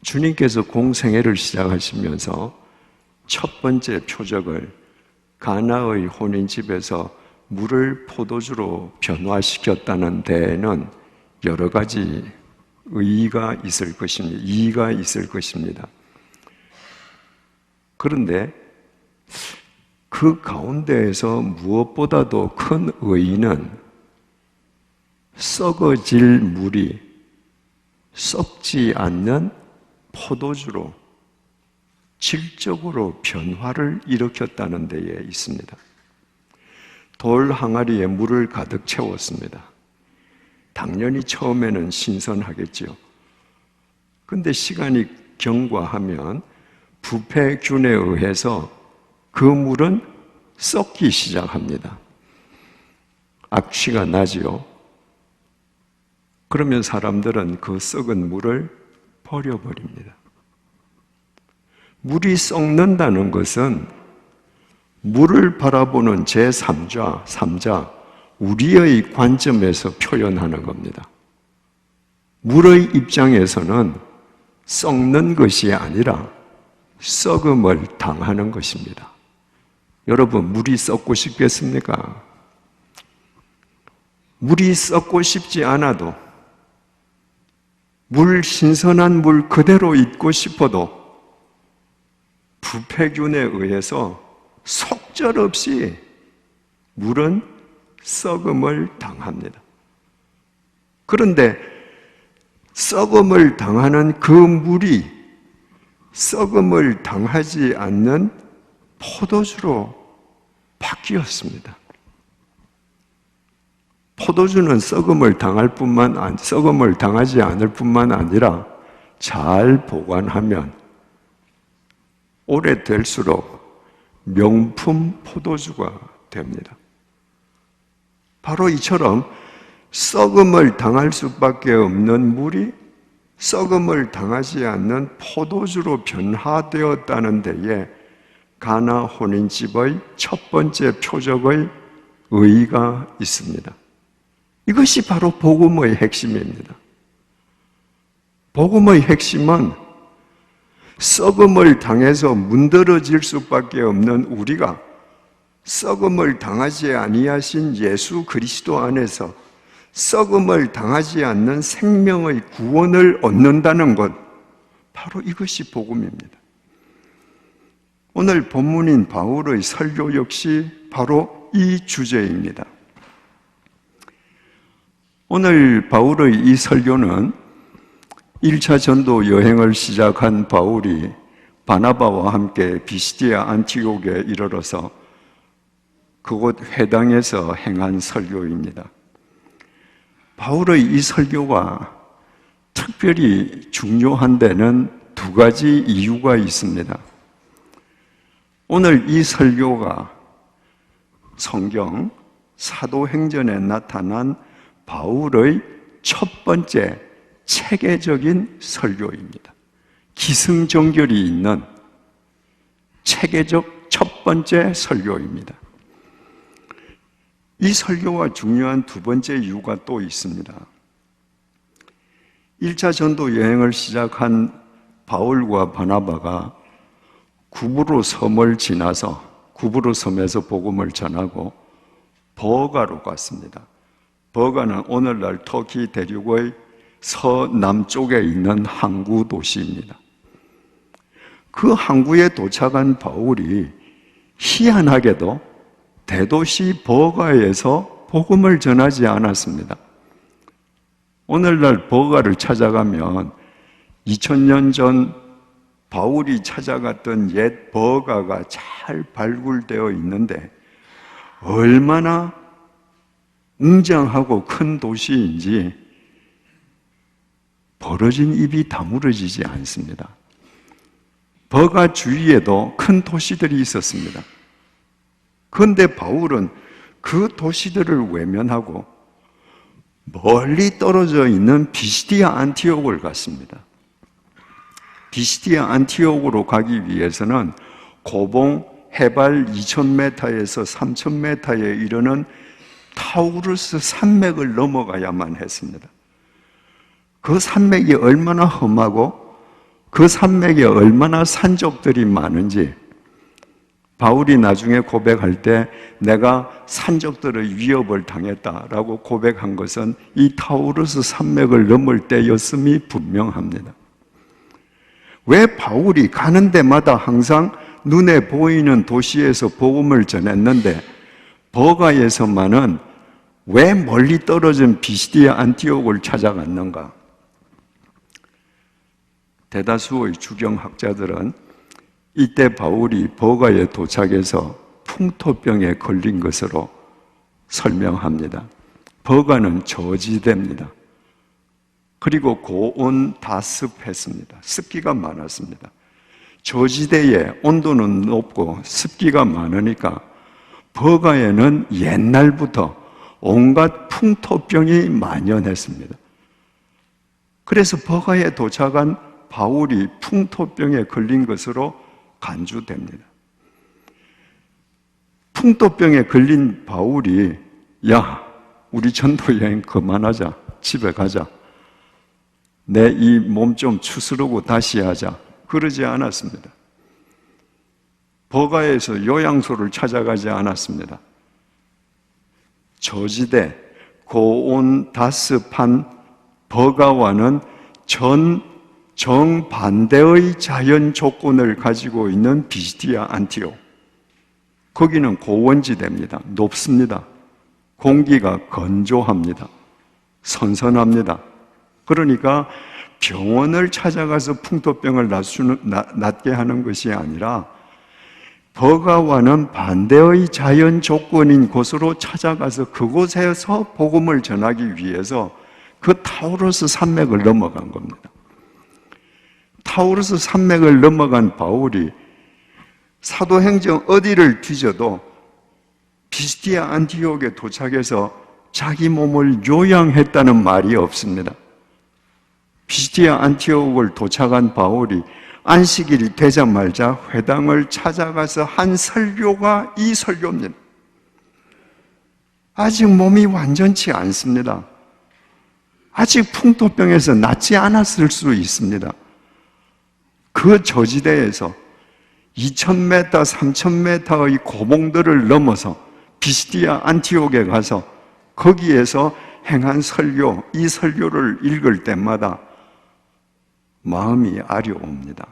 주님께서 공생애를 시작하시면서 첫 번째 표적을 가나의 혼인집에서 물을 포도주로 변화시켰다는 데에는 여러 가지 의의가 있을 것입니다. 이의가 있을 것입니다. 그런데 그 가운데에서 무엇보다도 큰 의의는 썩어질 물이 썩지 않는 포도주로 질적으로 변화를 일으켰다는 데에 있습니다. 돌 항아리에 물을 가득 채웠습니다. 당연히 처음에는 신선하겠지요. 근데 시간이 경과하면 부패균에 의해서 그 물은 썩기 시작합니다. 악취가 나지요. 그러면 사람들은 그 썩은 물을 버려버립니다. 물이 썩는다는 것은 물을 바라보는 제3자, 우리의 관점에서 표현하는 겁니다. 물의 입장에서는 썩는 것이 아니라 썩음을 당하는 것입니다. 여러분, 물이 썩고 싶겠습니까? 물이 썩고 싶지 않아도 신선한 물 그대로 있고 싶어도 부패균에 의해서 속절없이 물은 썩음을 당합니다. 그런데 썩음을 당하는 그 물이 썩음을 당하지 않는 포도주로 바뀌었습니다. 포도주는 썩음을 당하지 않을 뿐만 아니라 잘 보관하면 오래될수록 명품 포도주가 됩니다. 바로 이처럼 썩음을 당할 수밖에 없는 물이 썩음을 당하지 않는 포도주로 변화되었다는 데에 가나 혼인집의 첫 번째 표적의 의의가 있습니다. 이것이 바로 복음의 핵심입니다. 복음의 핵심은 썩음을 당해서 문드러질 수밖에 없는 우리가 썩음을 당하지 아니하신 예수 그리스도 안에서 썩음을 당하지 않는 생명의 구원을 얻는다는 것, 바로 이것이 복음입니다. 오늘 본문인 바울의 설교 역시 바로 이 주제입니다. 오늘 바울의 이 설교는 1차 전도 여행을 시작한 바울이 바나바와 함께 비시디아 안티옥에 이르러서 그곳 회당에서 행한 설교입니다. 바울의 이 설교가 특별히 중요한 데는 두 가지 이유가 있습니다. 오늘 이 설교가 성경 사도행전에 나타난 바울의 첫 번째 체계적인 설교입니다. 기승전결이 있는 체계적 첫 번째 설교입니다. 이 설교가 중요한 두 번째 이유가 또 있습니다. 1차 전도 여행을 시작한 바울과 바나바가 구브로 섬을 지나서 구브로 섬에서 복음을 전하고 버가로 갔습니다. 버가는 오늘날 터키 대륙의 서남쪽에 있는 항구 도시입니다. 그 항구에 도착한 바울이 희한하게도 대도시 버가에서 복음을 전하지 않았습니다. 오늘날 버가를 찾아가면 2000년 전 바울이 찾아갔던 옛 버가가 잘 발굴되어 있는데 얼마나 웅장하고 큰 도시인지 벌어진 입이 다물어지지 않습니다. 버가 주위에도 큰 도시들이 있었습니다. 그런데 바울은 그 도시들을 외면하고 멀리 떨어져 있는 비시디아 안티옥을 갔습니다. 비시디아 안티옥으로 가기 위해서는 고봉 해발 2000m에서 3000m에 이르는 타우루스 산맥을 넘어가야만 했습니다. 그 산맥이 얼마나 험하고 그 산맥에 얼마나 산적들이 많은지 바울이 나중에 고백할 때 내가 산적들의 위협을 당했다라고 고백한 것은 이 타우루스 산맥을 넘을 때였음이 분명합니다. 왜 바울이 가는 데마다 항상 눈에 보이는 도시에서 복음을 전했는데 버가에서만은 왜 멀리 떨어진 비시디아 안티옥을 찾아갔는가? 대다수의 주경학자들은 이때 바울이 버가에 도착해서 풍토병에 걸린 것으로 설명합니다. 버가는 저지대입니다. 그리고 고온 다습했습니다. 습기가 많았습니다. 저지대에 온도는 높고 습기가 많으니까 버가에는 옛날부터 온갖 풍토병이 만연했습니다. 그래서 버가에 도착한 바울이 풍토병에 걸린 것으로 간주됩니다. 풍토병에 걸린 바울이 야, 우리 전도 여행 그만하자. 집에 가자. 내 이 몸 좀 추스르고 다시 하자. 그러지 않았습니다. 버가에서 요양소를 찾아가지 않았습니다. 저지대, 고온 다습한 버가와는 정반대의 자연 조건을 가지고 있는 비시디아 안티옥. 거기는 고원지대입니다. 높습니다. 공기가 건조합니다. 선선합니다. 그러니까 병원을 찾아가서 풍토병을 낫게 하는 것이 아니라 버가와는 반대의 자연 조건인 곳으로 찾아가서 그곳에서 복음을 전하기 위해서 그 타우루스 산맥을 넘어간 겁니다. 타우루스 산맥을 넘어간 바울이 사도행전 어디를 뒤져도 비시디아 안티옥에 도착해서 자기 몸을 요양했다는 말이 없습니다. 비시디아 안티옥을 도착한 바울이 안식일이 되자마자 회당을 찾아가서 한 설교가 이 설교입니다. 아직 몸이 완전치 않습니다. 아직 풍토병에서 낫지 않았을 수 있습니다. 그 저지대에서 2000m, 3000m의 고봉들을 넘어서 비시디아 안티옥에 가서 거기에서 행한 설교, 이 설교를 읽을 때마다 마음이 아려옵니다.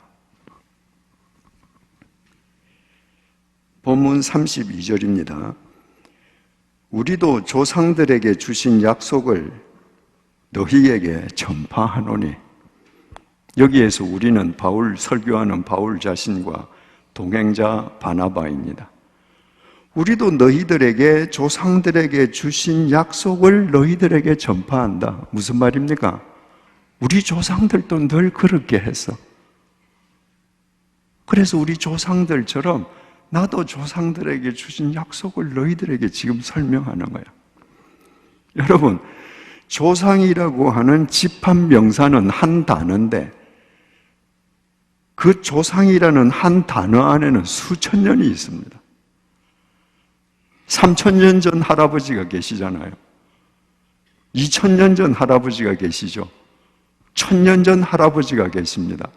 본문 32절입니다. 우리도 조상들에게 주신 약속을 너희에게 전파하노니. 여기에서 우리는 설교하는 바울 자신과 동행자 바나바입니다. 우리도 너희들에게 조상들에게 주신 약속을 너희들에게 전파한다. 무슨 말입니까? 우리 조상들도 늘 그렇게 했어. 그래서 우리 조상들처럼 나도 조상들에게 주신 약속을 너희들에게 지금 설명하는 거야. 여러분, 조상이라고 하는 집합 명사는 한 단어인데 그 조상이라는 한 단어 안에는 수천 년이 있습니다. 3000년 전 할아버지가 계시잖아요. 2000년 전 할아버지가 계시죠. 1000년 전 할아버지가 계십니다.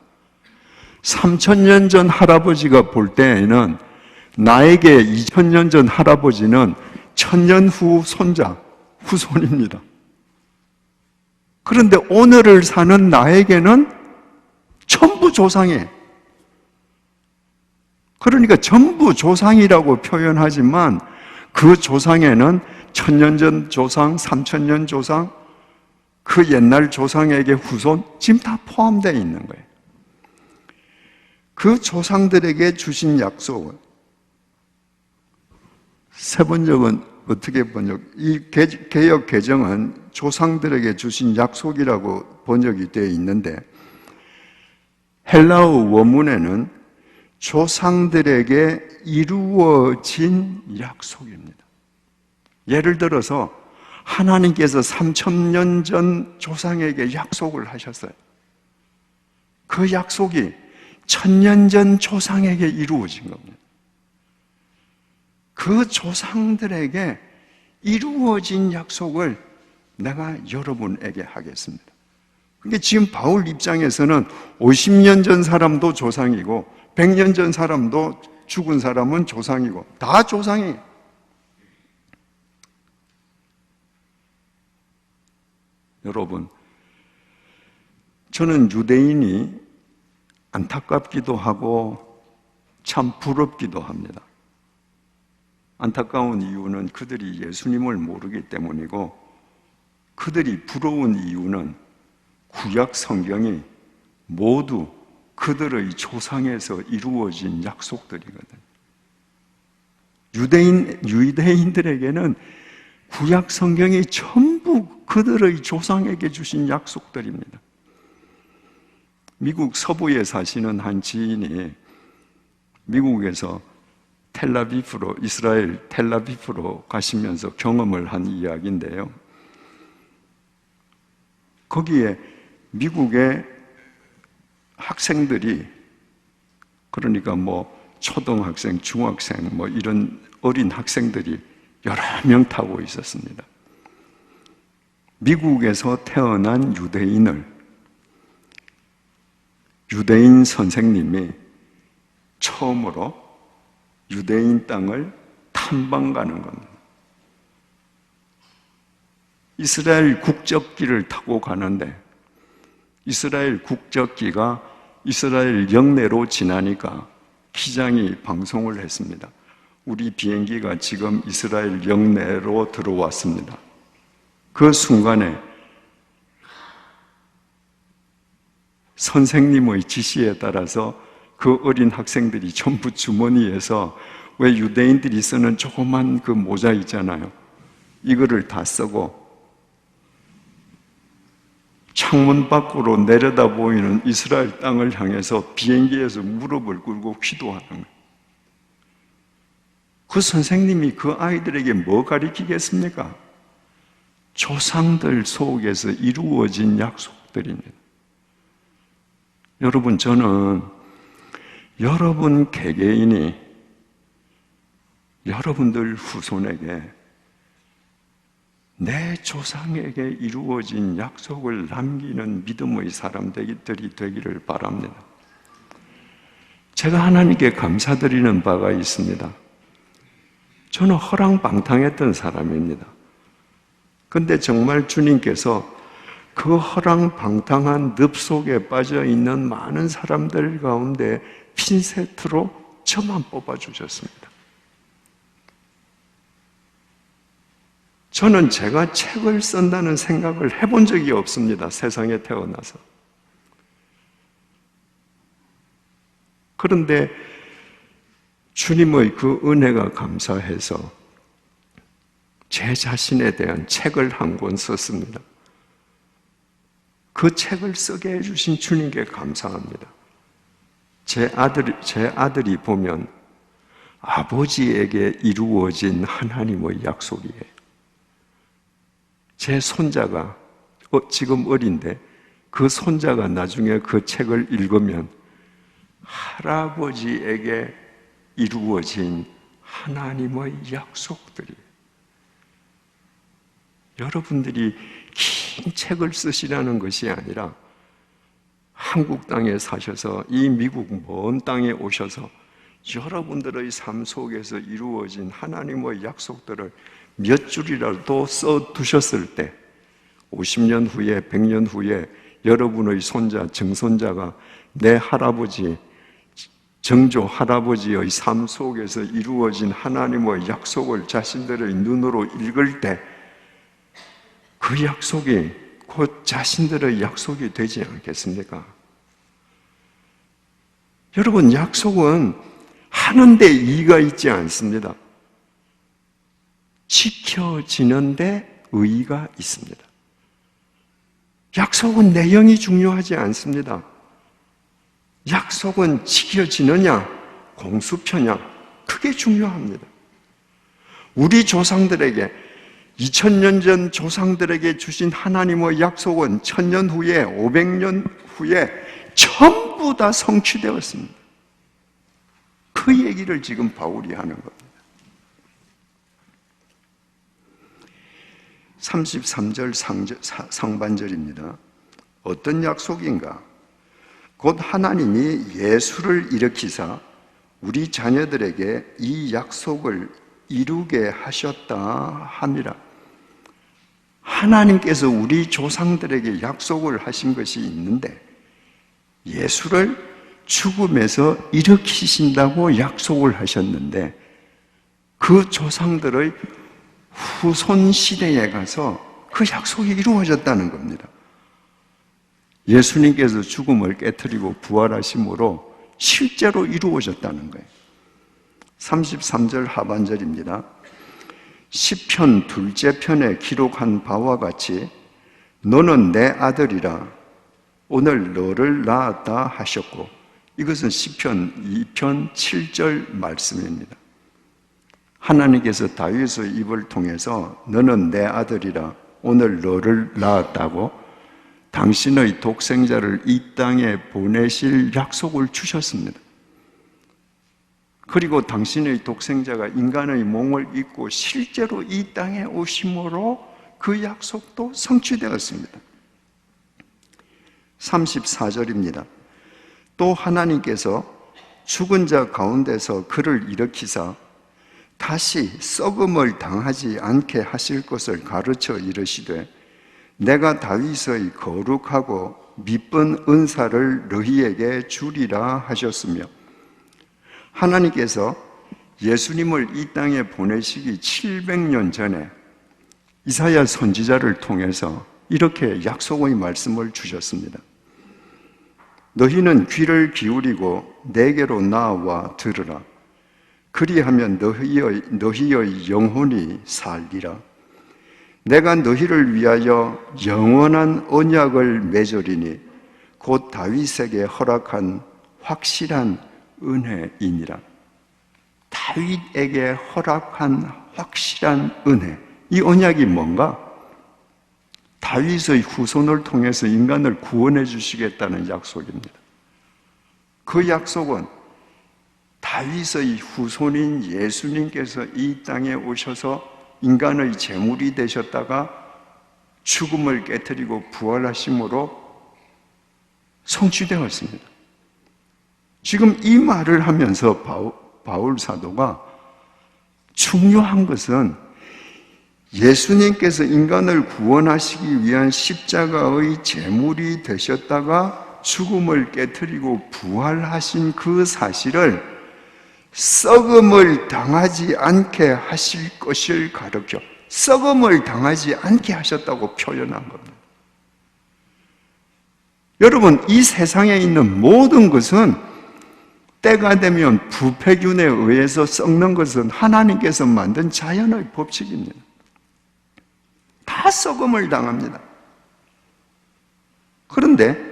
3000년 전 할아버지가 볼 때에는 나에게 2000년 전 할아버지는 1000년 후 손자, 후손입니다. 그런데 오늘을 사는 나에게는 전부 조상이에요. 그러니까 전부 조상이라고 표현하지만 그 조상에는 1000년 전 조상, 3000년 조상, 그 옛날 조상에게 후손 지금 다 포함되어 있는 거예요. 그 조상들에게 주신 약속은 세 번역은 어떻게 번역? 이 개역 개정은 조상들에게 주신 약속이라고 번역이 되어 있는데 헬라어 원문에는 조상들에게 이루어진 약속입니다. 예를 들어서 하나님께서 3000년 전 조상에게 약속을 하셨어요. 그 약속이 1000년 전 조상에게 이루어진 겁니다. 그 조상들에게 이루어진 약속을 내가 여러분에게 하겠습니다. 근데 지금 바울 입장에서는 50년 전 사람도 조상이고 100년 전 사람도 죽은 사람은 조상이고 다 조상이에요. 여러분, 저는 유대인이 안타깝기도 하고 참 부럽기도 합니다. 안타까운 이유는 그들이 예수님을 모르기 때문이고, 그들이 부러운 이유는 구약 성경이 모두 그들의 조상에서 이루어진 약속들이거든요. 유대인들에게는 구약 성경이 전부 그들의 조상에게 주신 약속들입니다. 미국 서부에 사시는 한 지인이 미국에서 이스라엘 텔아비브로 가시면서 경험을 한 이야기인데요. 거기에 미국의 학생들이, 그러니까 초등학생, 중학생, 이런 어린 학생들이 여러 명 타고 있었습니다. 미국에서 태어난 유대인 선생님이 처음으로 유대인 땅을 탐방 가는 겁니다. 이스라엘 국적기를 타고 가는데 이스라엘 국적기가 이스라엘 영내로 지나니까 기장이 방송을 했습니다. 우리 비행기가 지금 이스라엘 영내로 들어왔습니다. 그 순간에 선생님의 지시에 따라서 그 어린 학생들이 전부 주머니에서, 왜 유대인들이 쓰는 조그만 그 모자 있잖아요, 이거를 다 쓰고 창문 밖으로 내려다 보이는 이스라엘 땅을 향해서 비행기에서 무릎을 꿇고 기도하는 거예요. 그 선생님이 그 아이들에게 뭐 가르치겠습니까? 조상들 속에서 이루어진 약속들입니다. 여러분, 저는 여러분 개개인이 여러분들 후손에게 내 조상에게 이루어진 약속을 남기는 믿음의 사람들이 되기를 바랍니다. 제가 하나님께 감사드리는 바가 있습니다. 저는 허랑방탕했던 사람입니다. 근데 정말 주님께서 그 허랑방탕한 늪 속에 빠져있는 많은 사람들 가운데 핀세트로 저만 뽑아주셨습니다. 저는 제가 책을 쓴다는 생각을 해본 적이 없습니다. 세상에 태어나서. 그런데 주님의 그 은혜가 감사해서 제 자신에 대한 책을 한 권 썼습니다. 그 책을 쓰게 해주신 주님께 감사합니다. 제 아들이 보면 아버지에게 이루어진 하나님의 약속이에요. 제 손자가 지금 어린데 그 손자가 나중에 그 책을 읽으면 할아버지에게 이루어진 하나님의 약속들이, 여러분들이 긴 책을 쓰시라는 것이 아니라 한국 땅에 사셔서 이 미국 먼 땅에 오셔서 여러분들의 삶 속에서 이루어진 하나님의 약속들을 몇 줄이라도 써두셨을 때 50년 후에 100년 후에 여러분의 손자, 증손자가 내 할아버지, 정조 할아버지의 삶 속에서 이루어진 하나님의 약속을 자신들의 눈으로 읽을 때 그 약속이 곧 자신들의 약속이 되지 않겠습니까? 여러분, 약속은 하는데 이의가 있지 않습니다. 지켜지는데 의의가 있습니다. 약속은 내용이 중요하지 않습니다. 약속은 지켜지느냐, 공수표냐, 그게 중요합니다. 우리 조상들에게, 2000년 전 조상들에게 주신 하나님의 약속은 1000년 후에, 500년 후에 전부 다 성취되었습니다. 그 얘기를 지금 바울이 하는 겁니다. 33절 상반절입니다. 어떤 약속인가? 곧 하나님이 예수를 일으키사 우리 자녀들에게 이 약속을 이루게 하셨다 함이라. 하나님께서 우리 조상들에게 약속을 하신 것이 있는데 예수를 죽음에서 일으키신다고 약속을 하셨는데 그 조상들의 후손 시대에 가서 그 약속이 이루어졌다는 겁니다. 예수님께서 죽음을 깨트리고 부활하심으로 실제로 이루어졌다는 거예요. 33절 하반절입니다. 시편 둘째 편에 기록한 바와 같이 너는 내 아들이라 오늘 너를 낳았다 하셨고, 이것은 시편 2편 7절 말씀입니다. 하나님께서 다윗의 입을 통해서 너는 내 아들이라 오늘 너를 낳았다고 당신의 독생자를 이 땅에 보내실 약속을 주셨습니다. 그리고 당신의 독생자가 인간의 몸을 입고 실제로 이 땅에 오심으로 그 약속도 성취되었습니다. 34절입니다. 또 하나님께서 죽은 자 가운데서 그를 일으키사 다시 썩음을 당하지 않게 하실 것을 가르쳐 이르시되 내가 다윗의 거룩하고 미쁜 은사를 너희에게 주리라 하셨으며, 하나님께서 예수님을 이 땅에 보내시기 700년 전에 이사야 선지자를 통해서 이렇게 약속의 말씀을 주셨습니다. 너희는 귀를 기울이고 내게로 나와 들으라. 그리하면 너희의 영혼이 살리라. 내가 너희를 위하여 영원한 언약을 맺으리니 곧 다윗에게 허락한 확실한 은혜이니라. 다윗에게 허락한 확실한 은혜. 이 언약이 뭔가? 다윗의 후손을 통해서 인간을 구원해 주시겠다는 약속입니다. 그 약속은 다윗의 후손인 예수님께서 이 땅에 오셔서 인간의 제물이 되셨다가 죽음을 깨트리고 부활하심으로 성취되었습니다. 지금 이 말을 하면서 바울 사도가 중요한 것은 예수님께서 인간을 구원하시기 위한 십자가의 제물이 되셨다가 죽음을 깨트리고 부활하신 그 사실을 썩음을 당하지 않게 하실 것을 가르쳐 썩음을 당하지 않게 하셨다고 표현한 겁니다. 여러분, 이 세상에 있는 모든 것은 때가 되면 부패균에 의해서 썩는 것은 하나님께서 만든 자연의 법칙입니다. 다 썩음을 당합니다. 그런데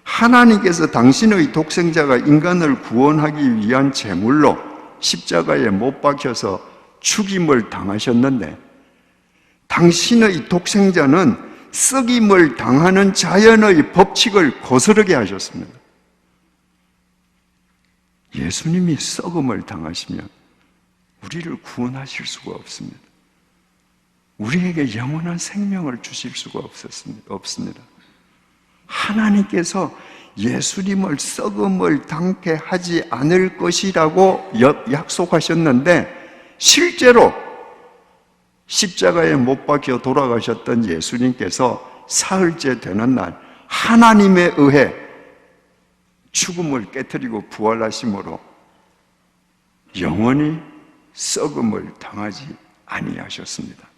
하나님께서 당신의 독생자가 인간을 구원하기 위한 제물로 십자가에 못 박혀서 죽임을 당하셨는데 당신의 독생자는 썩임을 당하는 자연의 법칙을 거스르게 하셨습니다. 예수님이 썩음을 당하시면 우리를 구원하실 수가 없습니다. 우리에게 영원한 생명을 주실 수가 없습니다. 하나님께서 예수님을 썩음을 당케 하지 않을 것이라고 약속하셨는데 실제로 십자가에 못 박혀 돌아가셨던 예수님께서 사흘째 되는 날 하나님에 의해 죽음을 깨트리고 부활하심으로 영원히 썩음을 당하지 아니하셨습니다.